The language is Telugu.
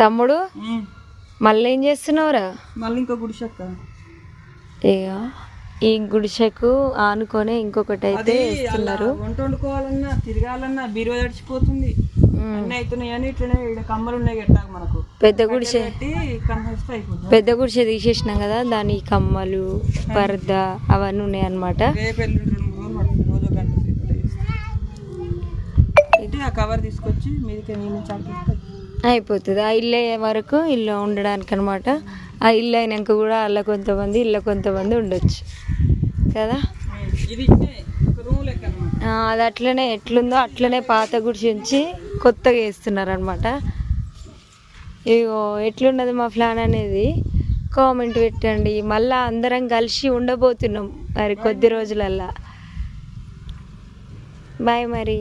తమ్ముడు మళ్ళీ ఏం చేస్తున్నావురా? మళ్ళీ ఇంకో గుడిసెక్క. ఇక ఈ గుడిసెకు ఆనుకొని ఇంకొకటి అయితే ఇస్తున్నారు. వంట వండుకోవాలన్నా తిరగాలన్నా బీరువా తడిచిపోతుంది. అన్నీ అవుతున్నాయి అని ఇట్లనే ఇక్కడ కమ్మలు ఉన్నాయి గట్లా మనకు. పెద్ద గుడిసె అయిపోతుంది. పెద్ద గుడిసె తీసేసినాం కదా, దాని కమ్మలు పరదా అవన్నీ ఉన్నాయి అన్నమాట. రేపు 2-3 రోజులు పడుతుంది. రోజు గంట సేపు ఆ కవర్ తీసుకొచ్చి మీదకి నీళ్ళు అయిపోతుంది. ఆ ఇల్లు అయ్యే వరకు ఇల్లు ఉండడానికి అనమాట. ఆ ఇల్లు అయినాక కూడా అలా కొంతమంది ఇళ్ళ కొంతమంది ఉండొచ్చు కదా. అది అట్లనే ఎట్లుందో అట్లనే పాత గుడిసి ఉంచి కొత్తగా వేస్తున్నారు అనమాట. ఇగో ఎట్లున్నది మా ప్లాన్ అనేది కామెంట్ పెట్టండి. మళ్ళీ అందరం కలిసి ఉండబోతున్నాం మరి కొద్ది రోజులల్లా. బాయ్ మరి.